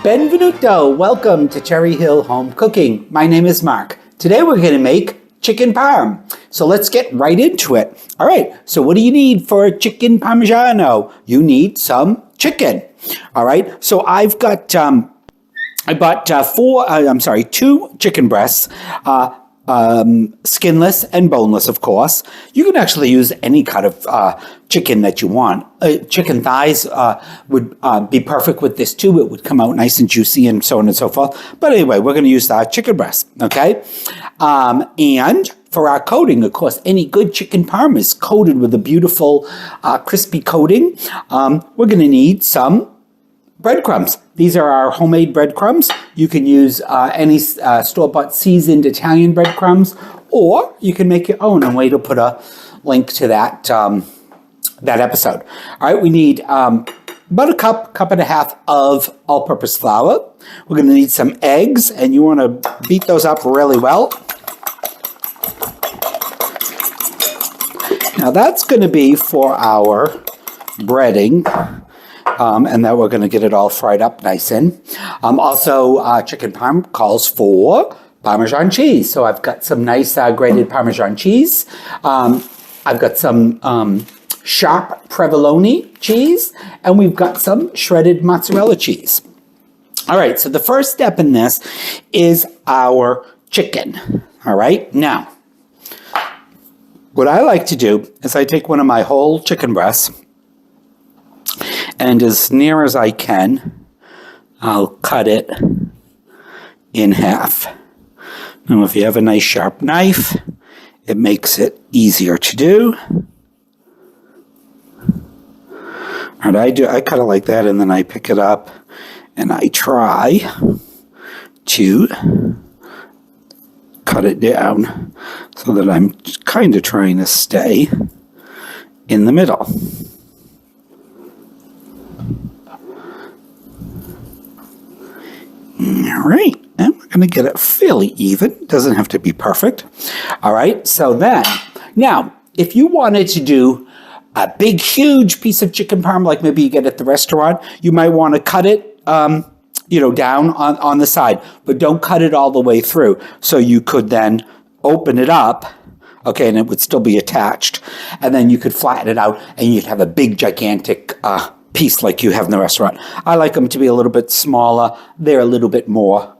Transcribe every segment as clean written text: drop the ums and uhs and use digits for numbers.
Benvenuto! Welcome to Cherry Hill Home Cooking. My name is Mark. Today we're going to make chicken parm. So let's get right into it. All right, so what do you need for chicken parmigiano? You need some chicken. All right, so I've got, I bought 2 chicken breasts, skinless and boneless, of course. You can actually use any kind of chicken that you want. Chicken thighs would be perfect with this too. It would come out nice and juicy and so on and so forth. But anyway, we're going to use chicken breast, okay? And for our coating, of course, any good chicken parm is coated with a beautiful crispy coating. We're going to need some breadcrumbs. These are our homemade breadcrumbs. You can use any store-bought seasoned Italian breadcrumbs, or you can make your own, and Wade will put a link to that that episode. All right, we need about a cup and a half of all-purpose flour. We're going to need some eggs, and you want to beat those up really well. Now that's going to be for our breading. And then we're going to get it all fried up nice in. Also, chicken parm calls for Parmesan cheese. So I've got some nice grated Parmesan cheese. I've got some sharp Provolone cheese. And we've got some shredded mozzarella cheese. All right, so the first step in this is our chicken. All right, now, what I like to do is I take one of my whole chicken breasts, and as near as I can, I'll cut it in half. Now, if you have a nice sharp knife, it makes it easier to do. And I cut it like that, and then I pick it up, and I try to cut it down so that I'm kind of trying to stay in the middle. All right, and we're going to get it fairly even. Doesn't have to be perfect. All right, so then, now, if you wanted to do a big, huge piece of chicken parm, like maybe you get at the restaurant, you might want to cut it, down on the side, but don't cut it all the way through. So you could then open it up, okay, and it would still be attached, and then you could flatten it out, and you'd have a big, gigantic piece like you have in the restaurant. I like them to be a little bit smaller. They're a little bit more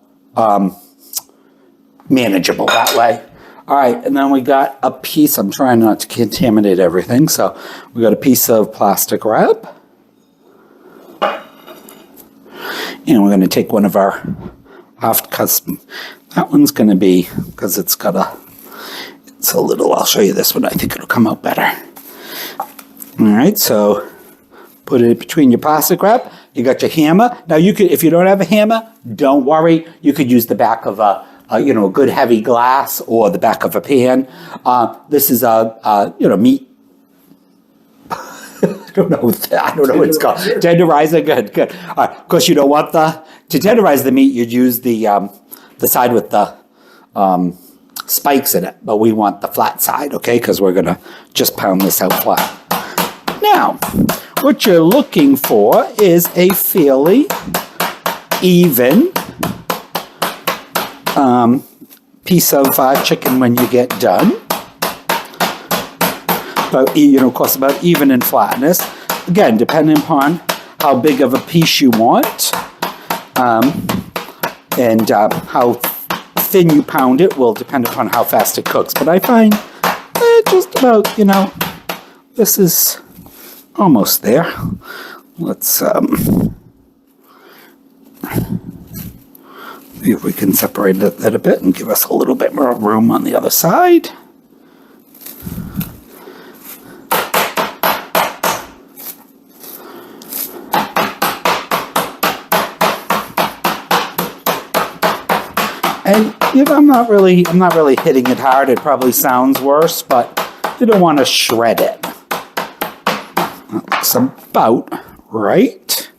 manageable that way. All right, and then we got a piece. I'm trying not to contaminate everything, so we got a piece of plastic wrap. And we're going to take one of our because that one's going to be, because it's a little, I'll show you this one. I think it'll come out better. All right, so put it between your plastic wrap. You got your hammer. Now you could, if you don't have a hammer, don't worry. You could use the back of a good heavy glass or the back of a pan. This is meat. I don't know what it's called. Tenderizer. Good. All right. Of course, you don't want to tenderize the meat. You'd use the side with the spikes in it, but we want the flat side, okay? Because we're gonna just pound this out flat. Now, what you're looking for is a fairly even piece of chicken when you get done. But, of course, about even in flatness. Again, depending upon how big of a piece you want and how thin you pound it will depend upon how fast it cooks. But I find just about, this is almost there. Let's see if we can separate that a bit and give us a little bit more room on the other side. And I'm not really hitting it hard. It probably sounds worse, but you don't want to shred it. That looks about right.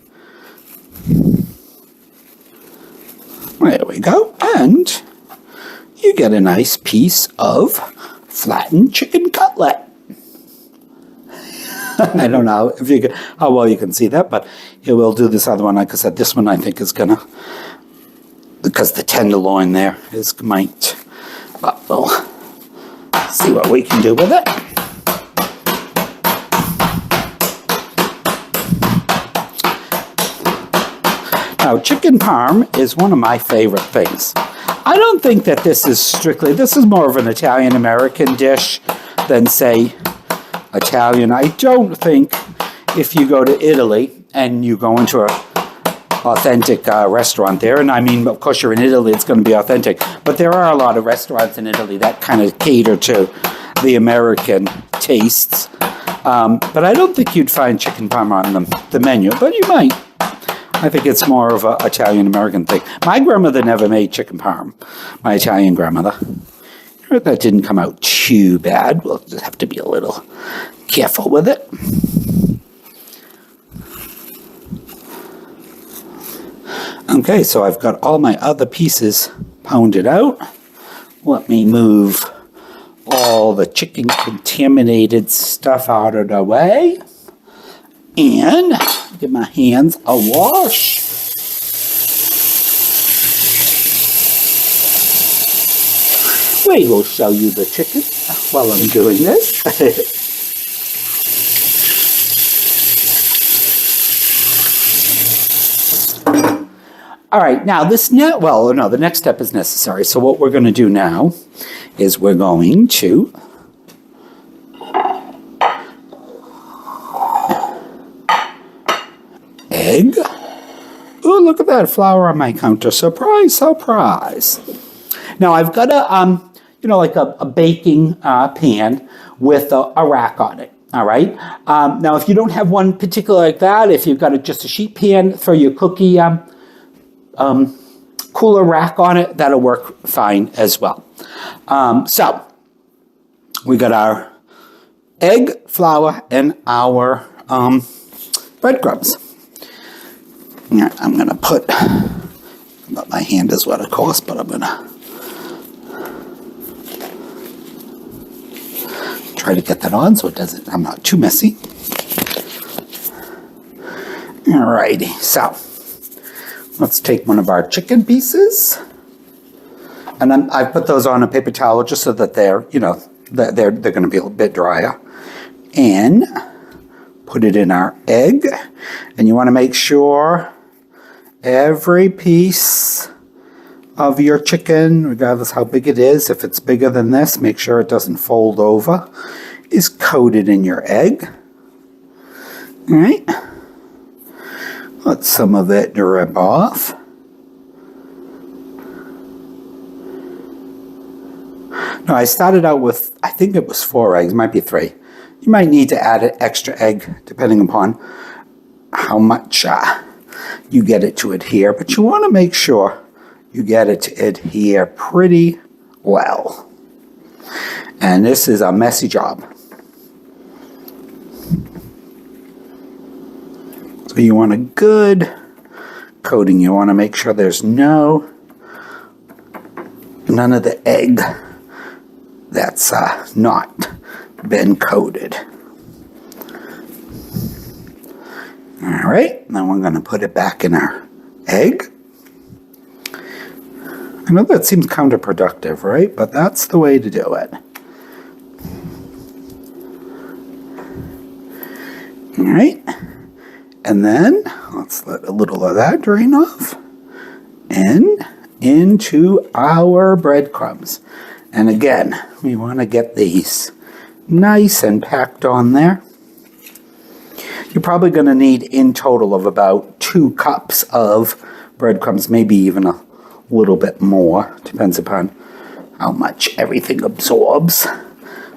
There we go. And you get a nice piece of flattened chicken cutlet. I don't know if you can, how well you can see that, but it will do this other one. Like I said, this one I think is gonna, because the tenderloin there might, but we'll see what we can do with it. Now, chicken parm is one of my favorite things. I don't think that this is more of an Italian-American dish than, say, Italian. I don't think if you go to Italy and you go into an authentic restaurant there, and I mean, of course, you're in Italy, it's going to be authentic, but there are a lot of restaurants in Italy that kind of cater to the American tastes. But I don't think you'd find chicken parm on the menu, but you might. I think it's more of an Italian-American thing. My grandmother never made chicken parm, my Italian grandmother. That didn't come out too bad. We'll just have to be a little careful with it. Okay, so I've got all my other pieces pounded out. Let me move all the chicken contaminated stuff out of the way. And give my hands a wash. We will show you the chicken while I'm doing this. All right, now the next step is necessary. So what we're going to do now is we're going to egg. Oh, look at that flour on my counter. Surprise, surprise. Now I've got a baking pan with a rack on it. All right. Now, if you don't have one particular like that, if you've got just a sheet pan, throw your cookie cooler rack on it. That'll work fine as well. So we got our egg, flour, and our breadcrumbs. I'm going to put, my hand is wet, of course, but I'm going to try to get that on so I'm not too messy. Alrighty, so let's take one of our chicken pieces, and I put those on a paper towel just so that they're going to be a little bit drier, and put it in our egg, and you want to make sure every piece of your chicken, regardless how big it is, if it's bigger than this, make sure it doesn't fold over, is coated in your egg. All right. Let some of it drip off. Now, I started out with, I think it was 4 eggs, might be 3. You might need to add an extra egg depending upon how much you get it to adhere, but you want to make sure you get it to adhere pretty well. And this is a messy job. So you want a good coating. You want to make sure there's none of the egg that's not been coated. All right, now we're going to put it back in our egg. I know that seems counterproductive, right? But that's the way to do it. All right, and then let's let a little of that drain off and into our breadcrumbs. And again, we want to get these nice and packed on there. You're probably going to need in total of about 2 cups of breadcrumbs, maybe even a little bit more. Depends upon how much everything absorbs.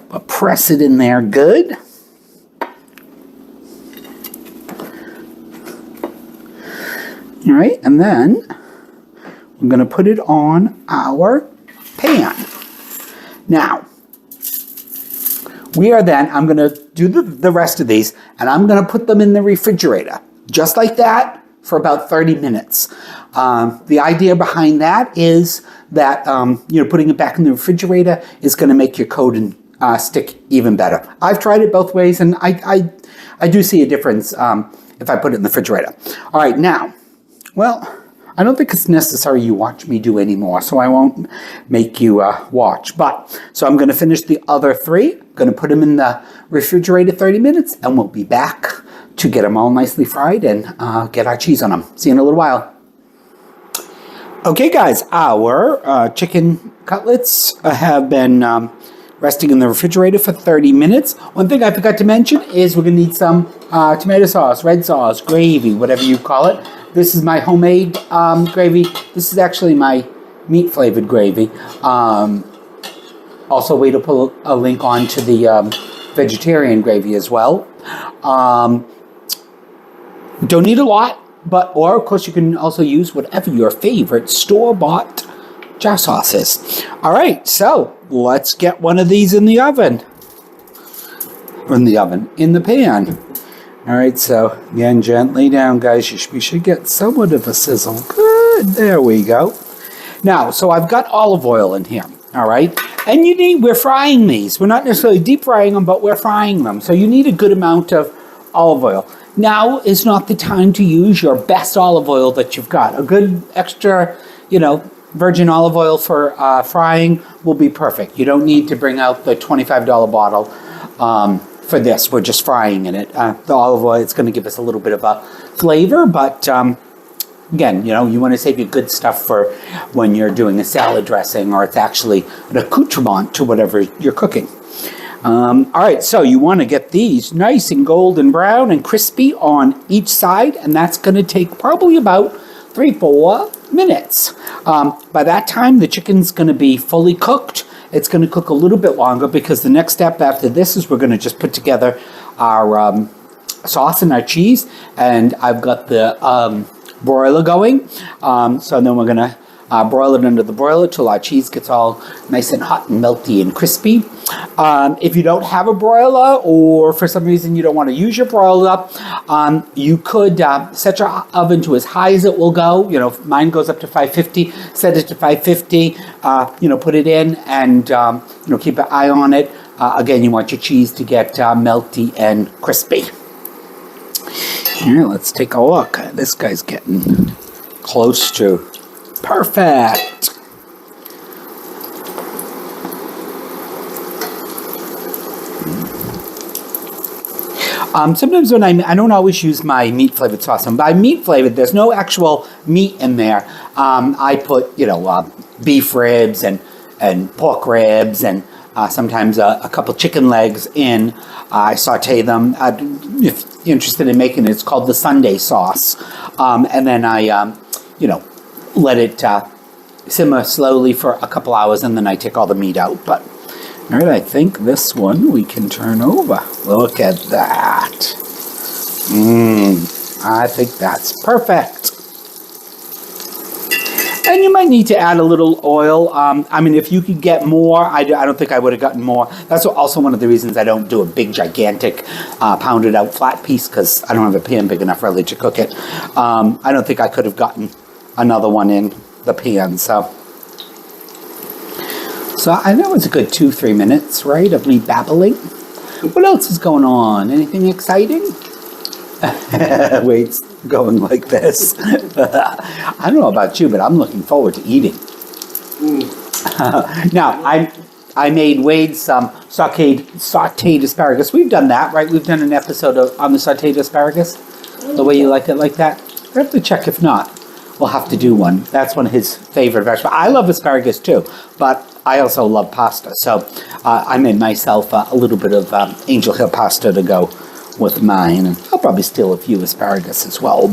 But press it in there good. All right, and then we're going to put it on our pan. Now, I'm going to do the rest of these, and I'm going to put them in the refrigerator, just like that, for about 30 minutes. The idea behind that is that, putting it back in the refrigerator is going to make your coating stick even better. I've tried it both ways, and I do see a difference if I put it in the refrigerator. All right, now, well, I don't think it's necessary you watch me do anymore, so I won't make you watch. So I'm going to finish the other 3. I'm going to put them in the refrigerator 30 minutes, and we'll be back to get them all nicely fried and get our cheese on them. See you in a little while. Okay, guys, our chicken cutlets have been resting in the refrigerator for 30 minutes. One thing I forgot to mention is we're going to need some tomato sauce, red sauce, gravy, whatever you call it. This is my homemade gravy. This is actually my meat-flavored gravy. Also, wait to put a link on to the vegetarian gravy as well. Don't need a lot, or of course you can also use whatever your favorite store-bought jar sauce is. All right, so let's get one of these in the oven. In the pan. All right, so again, gently down, guys. We should get somewhat of a sizzle. Good, there we go. Now, so I've got olive oil in here. All right, and we're frying these. We're not necessarily deep frying them, but we're frying them. So you need a good amount of olive oil. Now is not the time to use your best olive oil that you've got. A good extra, virgin olive oil for frying will be perfect. You don't need to bring out the $25 bottle for this. We're just frying in it. The olive oil, it's going to give us a little bit of a flavor, but again, you want to save your good stuff for when you're doing a salad dressing or it's actually an accoutrement to whatever you're cooking. All right, so you want to get these nice and golden brown and crispy on each side, and that's going to take probably about 3-4 minutes. By that time, the chicken's going to be fully cooked. It's going to cook a little bit longer because the next step after this is we're going to just put together our sauce and our cheese, and I've got the broiler going. So then we're going to broil it under the broiler till our cheese gets all nice and hot and melty and crispy. If you don't have a broiler, or for some reason you don't want to use your broiler, you could set your oven to as high as it will go. Mine goes up to 550. Set it to 550. Put it in and keep an eye on it. Again, you want your cheese to get melty and crispy. Here, let's take a look. This guy's getting close to perfect. Sometimes when I don't always use my meat flavored sauce. And by meat flavored, there's no actual meat in there. I put beef ribs and pork ribs and sometimes a couple chicken legs in. I saute them. If you're interested in making it, it's called the Sunday sauce. And then I let it simmer slowly for a couple hours, and then I take all the meat out. But all right, I think this one we can turn over. Look at that. I think that's perfect. And you might need to add a little oil. If you could get more, I don't think I would have gotten more. That's also one of the reasons I don't do a big, gigantic, pounded out flat piece, because I don't have a pan big enough really to cook it. I don't think I could have gotten another one in the pan. So I know it's a good 2-3 minutes, right, of me babbling. What else is going on? Anything exciting? Wade's going like this. I don't know about you, but I'm looking forward to eating. Now, I made Wade some sauteed asparagus. We've done that, right? We've done an episode on the sauteed asparagus, the way you like it like that. I have to check. If not, we'll have to do one. That's one of his favorite vegetables. I love asparagus too, but I also love pasta. So I made myself a little bit of angel hair pasta to go with mine. And I'll probably steal a few asparagus as well.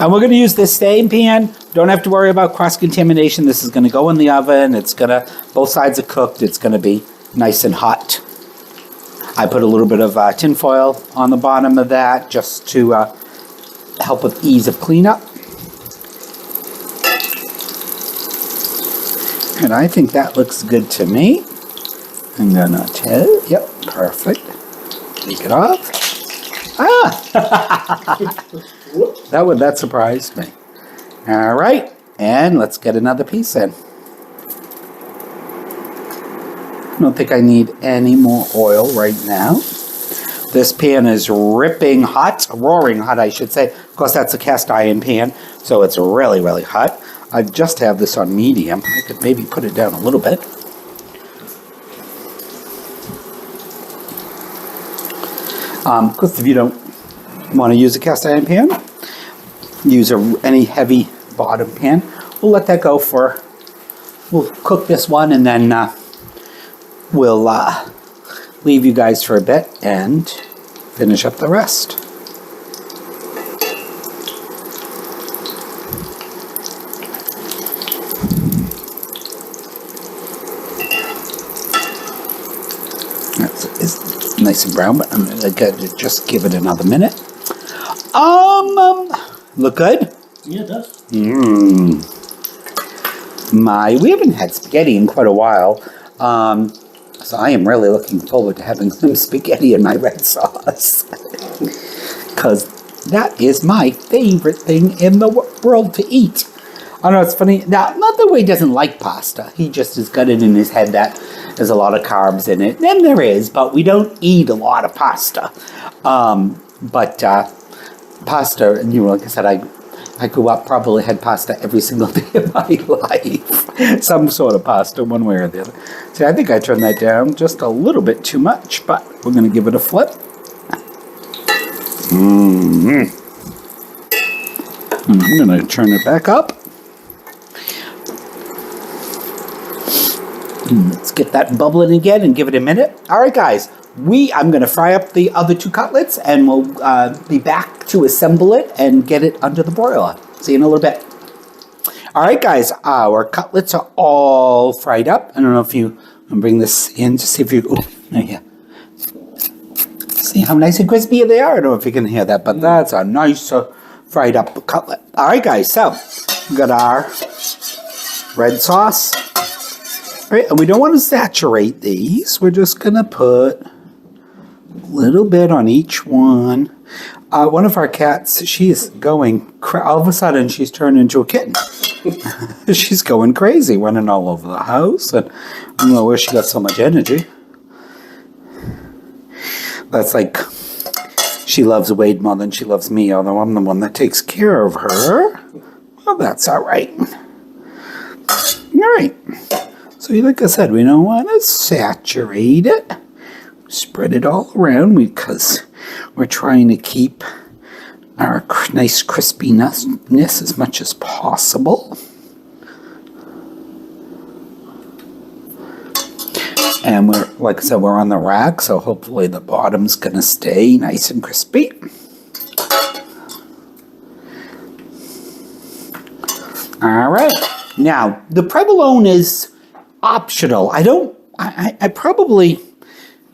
And we're going to use this same pan. Don't have to worry about cross-contamination. This is going to go in the oven. Both sides are cooked. It's going to be nice and hot. I put a little bit of tin foil on the bottom of that just to help with ease of cleanup. And I think that looks good to me. I'm gonna tell. Yep, perfect. Take it off. That surprised me. All right, and let's get another piece in. I don't think I need any more oil right now. This pan is ripping hot, roaring hot, I should say. Of course, that's a cast iron pan, so it's really, really hot. I just have this on medium. I could maybe put it down a little bit. Of course, if you don't want to use a cast iron pan, use any heavy bottom pan. We'll let that go for, we'll cook this one and then we'll leave you guys for a bit and finish up the rest. It's nice and brown, but I'm gonna just give it another minute. Look good? Yeah, it does. We haven't had spaghetti in quite a while. So I am really looking forward to having some spaghetti in my red sauce. Because that is my favorite thing in the world to eat. I know it's funny. Now, not that Wade doesn't like pasta. He just has got it in his head that there's a lot of carbs in it. And there is, but we don't eat a lot of pasta. Pasta, and like I said, I grew up, probably had pasta every single day of my life. Some sort of pasta, one way or the other. See, I think I turned that down just a little bit too much, but we're going to give it a flip. And I'm going to turn it back up. Let's get that bubbling again and give it a minute. All right, guys. I'm going to fry up the other 2 cutlets, and we'll be back to assemble it and get it under the broiler. See you in a little bit. All right, guys, our cutlets are all fried up. I don't know if you can bring this in to see if you... See how nice and crispy they are? I don't know if you can hear that, but that's a nice fried up cutlet. All right, guys, so we got our red sauce. All right, and we don't want to saturate these. We're just going to put a little bit on each one. One of our cats, she is going, all of a sudden she's turned into a kitten. She's going crazy, running all over the house. And I don't know where she got so much energy. That's like, she loves Wade more than she loves me, although I'm the one that takes care of her. Well, that's all right. All right. So like I said, we don't want to saturate it. Spread it all around because we're trying to keep our nice crispiness as much as possible. And we're, like I said, we're on the rack, so hopefully the bottom's going to stay nice and crispy. All right. Now, the provolone is optional. I probably,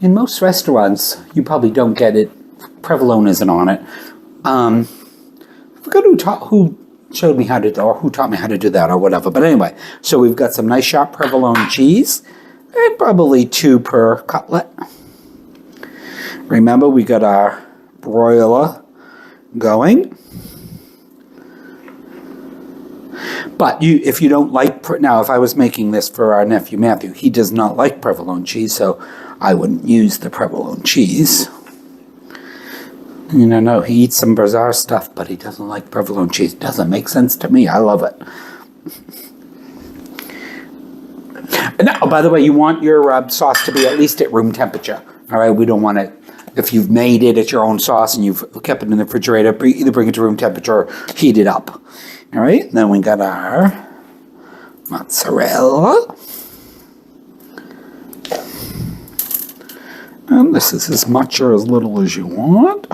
in most restaurants, you probably don't get it. Provolone isn't on it. I forgot who showed me how to do, or who taught me how to do that, or whatever. But anyway, so we've got some nice sharp provolone cheese, and probably 2 per cutlet. Remember, we got our broiler going. But if you don't like, now if I was making this for our nephew Matthew, he does not like provolone cheese, so I wouldn't use the provolone cheese. You know, no, he eats some bizarre stuff, but he doesn't like provolone cheese. Doesn't make sense to me. I love it. Now, by the way, you want your sauce to be at least at room temperature. All right, we don't want it, if you've made it at your own sauce and you've kept it in the refrigerator, either bring it to room temperature or heat it up. All right, then we got our mozzarella. And this is as much or as little as you want.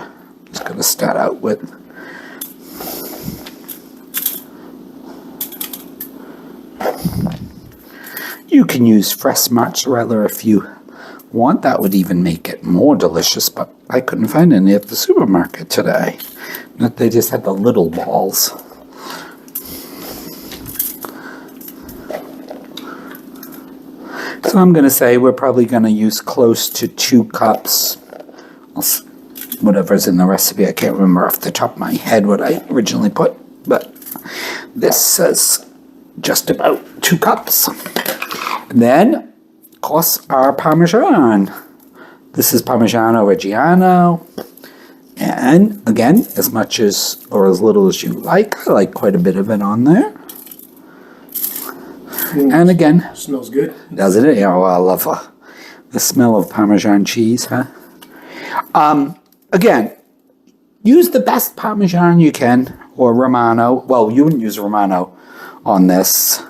Just going to start out with you can use fresh mozzarella if you want. That would even make it more delicious, but I couldn't find any at the supermarket today. They just had the little balls. So I'm going to say we're probably going to use close to 2 cups, whatever's in the recipe. I can't remember off the top of my head what I originally put, but this says just about 2 cups. Then course, our Parmesan. This is Parmigiano Reggiano. And again, as much as or as little as you like. I like quite a bit of it on there. And again, smells good. Doesn't it? Yeah, well, I love the smell of Parmesan cheese, huh? Again, use the best Parmesan you can, or Romano. Well, you wouldn't use Romano on this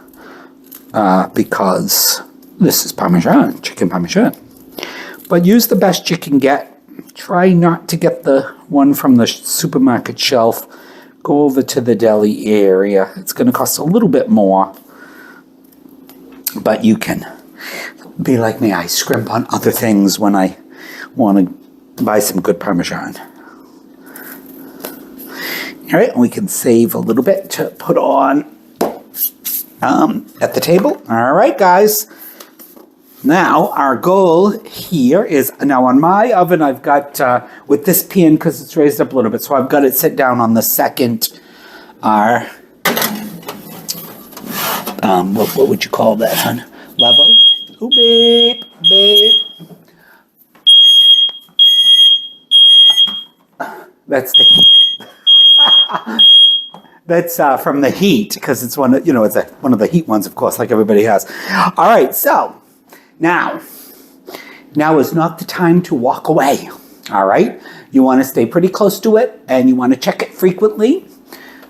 because this is Parmesan, chicken Parmesan. But use the best you can get. Try not to get the one from the supermarket shelf. Go over to the deli area. It's going to cost a little bit more. But you can be like me. I scrimp on other things when I want to buy some good Parmesan. All right, we can save a little bit to put on at the table. All right, guys. Now, our goal here is, now on my oven, I've got, with this pan, because it's raised up a little bit, so I've got it sit down on the second, what would you call that, hon? Level? Ooh, babe, babe. That's the that's from the heat, because it's one of, it's one of the heat ones, of course, like everybody has. All right, so now is not the time to walk away. All right, you want to stay pretty close to it, and you want to check it frequently,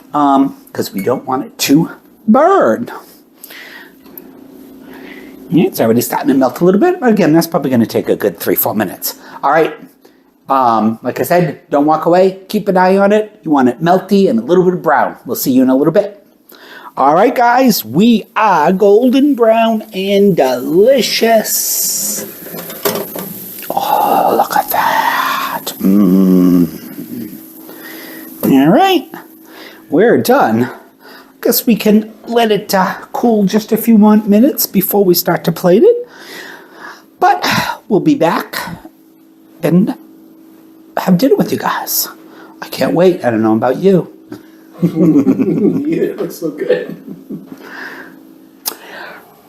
because we don't want it to burn. Yeah, it's already starting to melt a little bit. Again, that's probably going to take a good 3-4 minutes. All right. Like I said, don't walk away. Keep an eye on it. You want it melty and a little bit of brown. We'll see you in a little bit. All right, guys. We are golden brown and delicious. Oh, look at that. All right. We're done. Guess we can let it cool just a few more minutes before we start to plate it. But we'll be back and have dinner with you guys. I can't wait. I don't know about you. Yeah, it looks so good.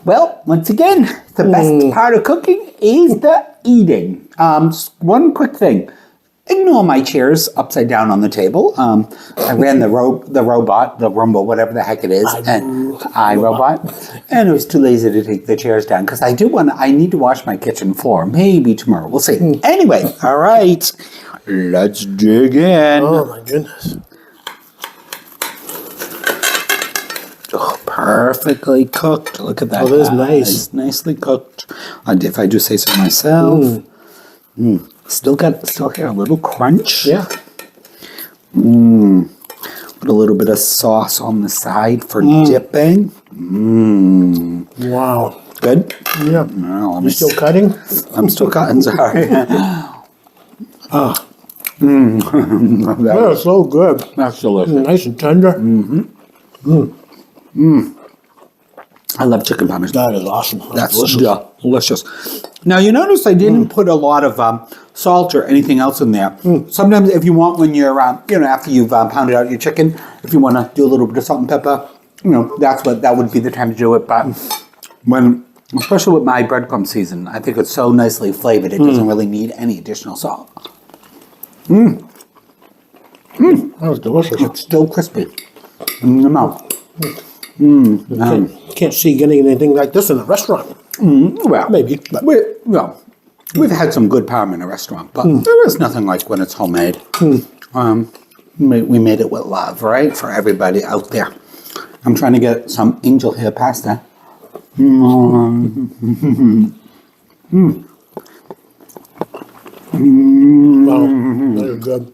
Well, once again, the best part of cooking is the eating. One quick thing. Ignore my chairs upside down on the table. I ran the robot, the Rumble, whatever the heck it is, iRobot, and it was too lazy to take the chairs down because I need to wash my kitchen floor. Maybe tomorrow. We'll see. Anyway, all right, let's dig in. Oh my goodness. Oh, perfectly cooked. Look at that. Oh, that's nice. Nicely cooked. If I do say so myself. Still got a little crunch. Yeah. Put a little bit of sauce on the side for dipping. Wow. Good? Yeah. Well, You still cutting? I'm still cutting, sorry. Oh, that's so good. That's delicious. Nice and tender. I love chicken parmesan. That is awesome. That's delicious. Now, you notice I didn't put a lot of salt or anything else in there. Sometimes if you want, when you're, after you've pounded out your chicken, if you want to do a little bit of salt and pepper, that would be the time to do it. But especially with my breadcrumb season, I think it's so nicely flavored, it doesn't really need any additional salt. That was delicious. It's still crispy in the mouth. Can't see getting anything like this in a restaurant. Well, Maybe. But we've had some good parm in a restaurant, but there is nothing like when it's homemade. We made it with love, right? For everybody out there. I'm trying to get some angel hair pasta. Wow, that is good.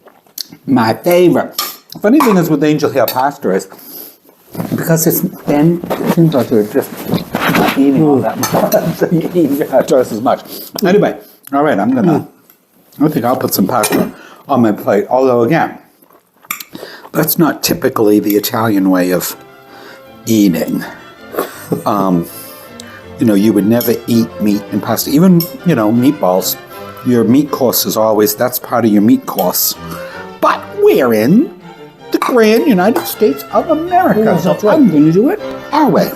My favorite. Funny thing is with angel hair pasta is because it's thin, it seems like you're just not eating all that much. You eat twice as much. Anyway, all right, I think I'll put some pasta on my plate. Although again, that's not typically the Italian way of eating. You would never eat meat and pasta. Even, meatballs. Your meat course is always, that's part of your meat course. But we're in the grand United States of America. So that's right. I'm going to do it our way.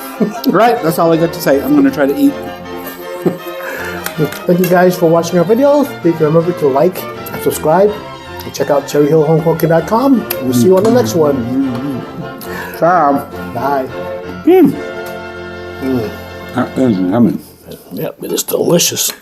Right? That's all I got to say. I'm going to try to eat Thank you guys for watching our videos. Please remember to like and subscribe. And check out cherryhillhomecooking.com. We'll see you on the next one. Ciao. Bye. That is yummy. Yep, it is delicious.